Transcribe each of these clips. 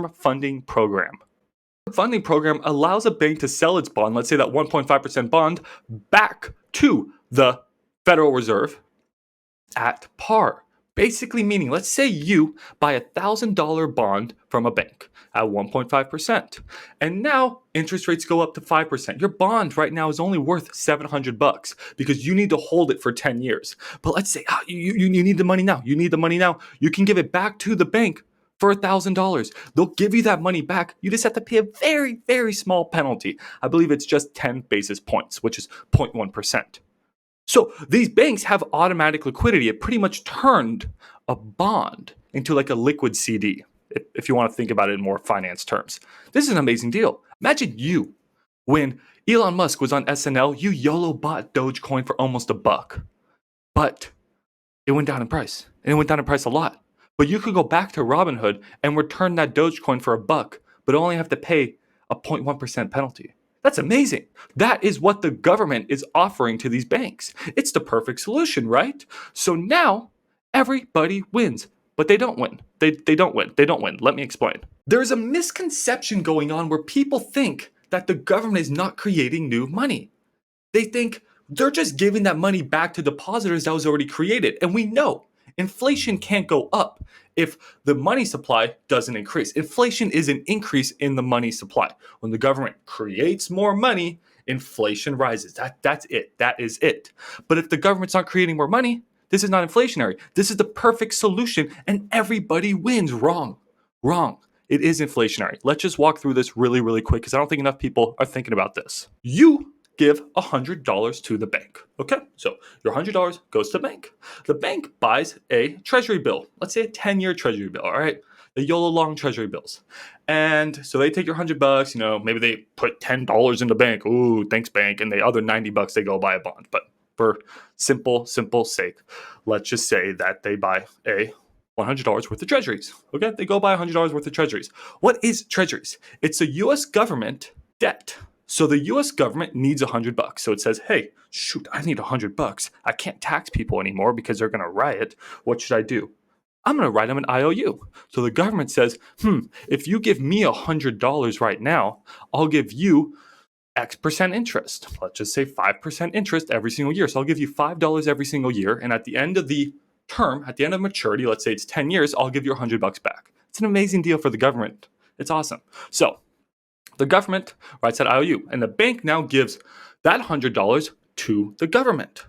funding program. The funding program allows a bank to sell its bond, let's say that 1.5% bond, back to the Federal Reserve at par. Basically meaning, let's say you buy a $1,000 bond from a bank at 1.5%, and now interest rates go up to 5%. Your bond right now is only worth $700 because you need to hold it for 10 years. But let's say you need the money now. You need the money now. You can give it back to the bank for $1,000. They'll give you that money back. You just have to pay a very, very small penalty. I believe it's just 10 basis points, which is 0.1%. So these banks have automatic liquidity. It pretty much turned a bond into like a liquid CD, if you want to think about it in more finance terms. This is an amazing deal. Imagine you, when Elon Musk was on SNL, you YOLO bought Dogecoin for almost $1, but it went down in price, and it went down in price a lot. But you could go back to Robinhood and return that Dogecoin for $1, but only have to pay a 0.1% penalty. That's amazing. That is what the government is offering to these banks. It's the perfect solution, right? So now everybody wins, but they don't win. They don't win. They don't win. Let me explain. There's a misconception going on where people think that the government is not creating new money. They think they're just giving that money back to depositors that was already created. And we know inflation can't go up if the money supply doesn't increase. Inflation is an increase in the money supply. When the government creates more money, inflation rises. That's it. That is it. But if the government's not creating more money, this is not inflationary. This is the perfect solution, and everybody wins. Wrong. It is inflationary. Let's just walk through this really, really quick because I don't think enough people are thinking about this. You give $100 to the bank. Okay, so your $100 goes to the bank. The bank buys a treasury bill. Let's say a 10-year treasury bill. All right, the YOLO long treasury bills. And so they take your $100. Maybe they put $10 in the bank. Ooh, thanks, bank. And the other $90 they go buy a bond. But for simple sake, let's just say that they buy a $100 worth of treasuries. Okay, they go buy $100 worth of treasuries. What is treasuries? It's a U.S. government debt. So the U.S. government needs $100. So it says, hey, shoot, I need $100. I can't tax people anymore because they're going to riot. What should I do? I'm going to write them an IOU. So the government says, if you give me $100 right now, I'll give you X% interest. Let's just say 5% interest every single year. So I'll give you $5 every single year. And at the end of the term, at the end of maturity, let's say it's 10 years, I'll give you $100 back. It's an amazing deal for the government. It's awesome. So the government writes that IOU, and the bank now gives that $100 to the government.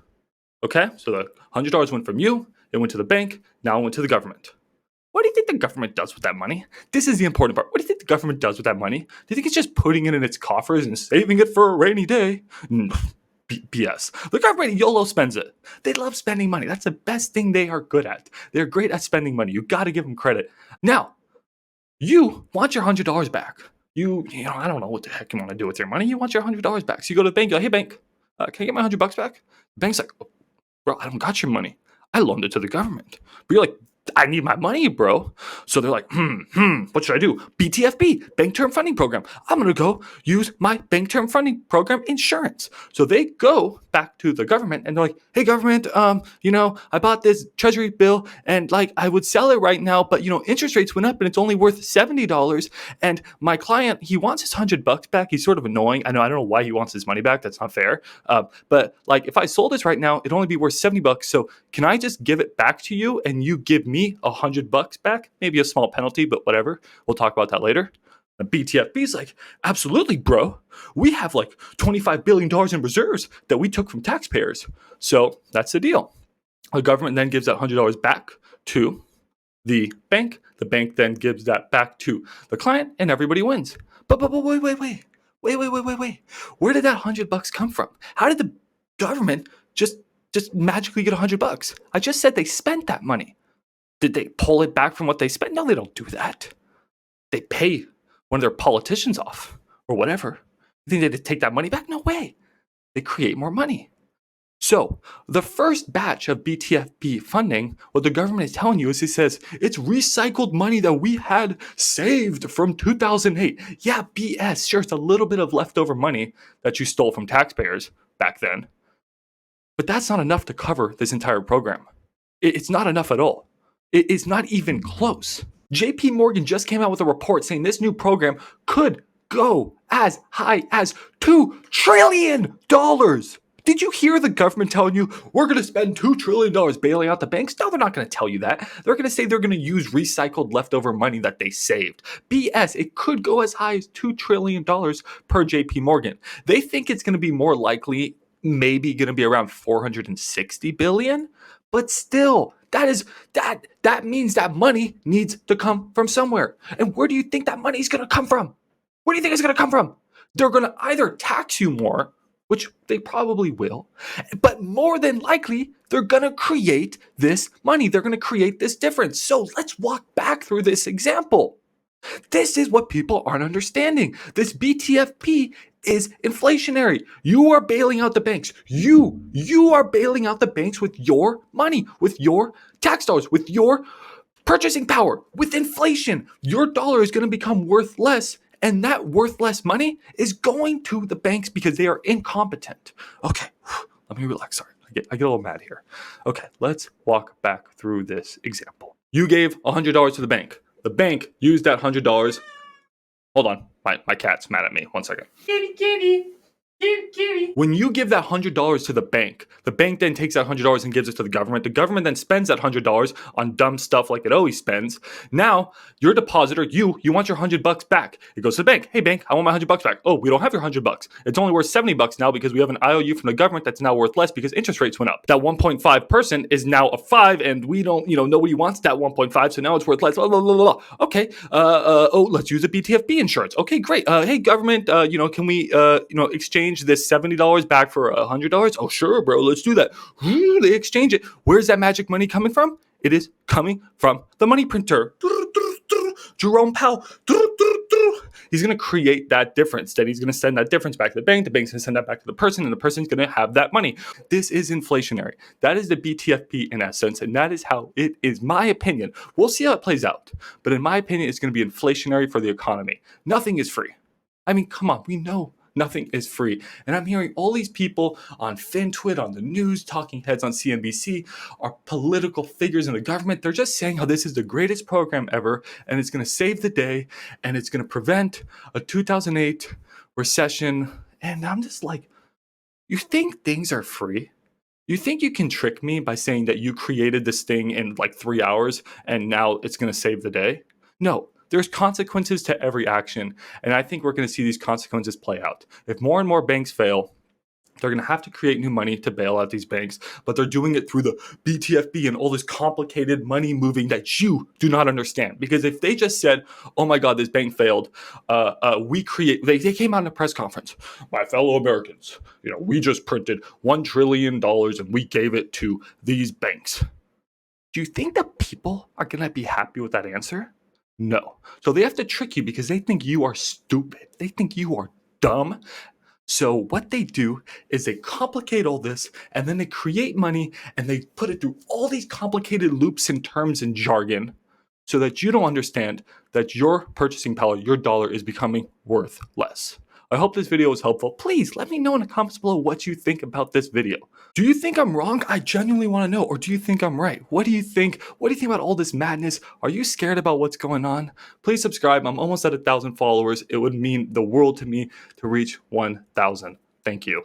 Okay, so the $100 went from you, it went to the bank, now it went to the government. What do you think the government does with that money? This is the important part. What do you think the government does with that money? Do you think it's just putting it in its coffers and saving it for a rainy day? BS. The government YOLO spends it. They love spending money. That's the best thing they are good at. They're great at spending money. You got to give them credit. Now, you want your $100 back. You I don't know what the heck you want to do with your money. You want your $100 back. So you go to the bank, you're like, hey, bank, can I get my $100 back? The bank's like, oh, bro, I don't got your money. I loaned it to the government. But you're like, I need my money, bro. So they're like, what should I do? BTFP, Bank Term Funding Program. I'm going to go use my Bank Term Funding Program insurance. So they go back to the government and they're like, hey, government, I bought this treasury bill and like I would sell it right now, but interest rates went up and it's only worth $70. And my client, he wants his $100 back. He's sort of annoying. I don't know why he wants his money back. That's not fair. But like if I sold this right now, it'd only be worth $70. So can I just give it back to you and you give me $100 back? Maybe a small penalty, but whatever. We'll talk about that later. The BTFP is like, absolutely, bro. We have like $25 billion in reserves that we took from taxpayers. So that's the deal. The government then gives that $100 back to the bank. The bank then gives that back to the client, and everybody wins. But wait. Where did that $100 come from? How did the government just magically get $100? I just said they spent that money. Did they pull it back from what they spent? No, they don't do that. They pay one of their politicians off or whatever. You think they'd take that money back? No way. They create more money. So the first batch of BTFP funding, what the government is telling you is it says it's recycled money that we had saved from 2008. Yeah, BS. Sure, it's a little bit of leftover money that you stole from taxpayers back then. But that's not enough to cover this entire program. It's not enough at all. It is not even close. JP Morgan just came out with a report saying this new program could go as high as $2 trillion. Did you hear the government telling you, we're going to spend $2 trillion bailing out the banks? No, they're not going to tell you that. They're going to say they're going to use recycled leftover money that they saved. BS, it could go as high as $2 trillion per JP Morgan. They think it's going to be more likely, maybe going to be around 460 billion, but still, that means that money needs to come from somewhere. And where do you think that money is going to come from? Where do you think it's going to come from? They're going to either tax you more, which they probably will, but more than likely, they're going to create this money. They're going to create this difference. So let's walk back through this example. This is what people aren't understanding. This BTFP is inflationary. You are bailing out the banks. You are bailing out the banks with your money, with your tax dollars, with your purchasing power, with inflation. Your dollar is going to become worth less, and that worth less money is going to the banks because they are incompetent. Okay, let me relax. Sorry, I get a little mad here. Okay, let's walk back through this example. You gave $100 to the bank. The bank used that $100. Hold on, my cat's mad at me. 1 second. Kitty. When you give that $100 to the bank then takes that $100 and gives it to the government. The government then spends that $100 on dumb stuff like it always spends. Now, your depositor, you want your $100 back. It goes to the bank. Hey, bank, I want my $100 back. Oh, we don't have your $100. It's only worth $70 now because we have an IOU from the government that's now worth less because interest rates went up. That 1.5 person is now a 5, and we don't, nobody wants that 1.5, so now it's worth less. Blah, blah, blah, blah. Okay. Let's use a BTFP insurance. Okay, great. Hey, government, can we, exchange this $70 back for $100? Oh, sure, bro. Let's do that. They exchange it. Where's that magic money coming from? It is coming from the money printer. Jerome Powell. He's going to create that difference. Then he's going to send that difference back to the bank. The bank's going to send that back to the person, and the person's going to have that money. This is inflationary. That is the BTFP in essence, and that is how it is, my opinion. We'll see how it plays out. But in my opinion, it's going to be inflationary for the economy. Nothing is free. I mean, come on. We know nothing is free. And I'm hearing all these people on FinTwit, on the news, talking heads on CNBC, are political figures in the government. They're just saying how this is the greatest program ever, and it's going to save the day, and it's going to prevent a 2008 recession. And I'm just like, you think things are free? You think you can trick me by saying that you created this thing in like 3 hours and now it's going to save the day? No. There's consequences to every action, and I think we're going to see these consequences play out. If more and more banks fail, they're going to have to create new money to bail out these banks, but they're doing it through the BTFP and all this complicated money moving that you do not understand. Because if they just said, oh my God, this bank failed, they came out in a press conference, my fellow Americans, we just printed $1 trillion and we gave it to these banks. Do you think that people are going to be happy with that answer? No. So they have to trick you because they think you are stupid. They think you are dumb. So what they do is they complicate all this, and then they create money and they put it through all these complicated loops and terms and jargon so that you don't understand that your purchasing power, your dollar, is becoming worth less. I hope this video was helpful. Please let me know in the comments below what you think about this video. Do you think I'm wrong? I genuinely want to know. Or do you think I'm right? What do you think? What do you think about all this madness? Are you scared about what's going on? Please subscribe. I'm almost at 1,000 followers. It would mean the world to me to reach 1,000. Thank you.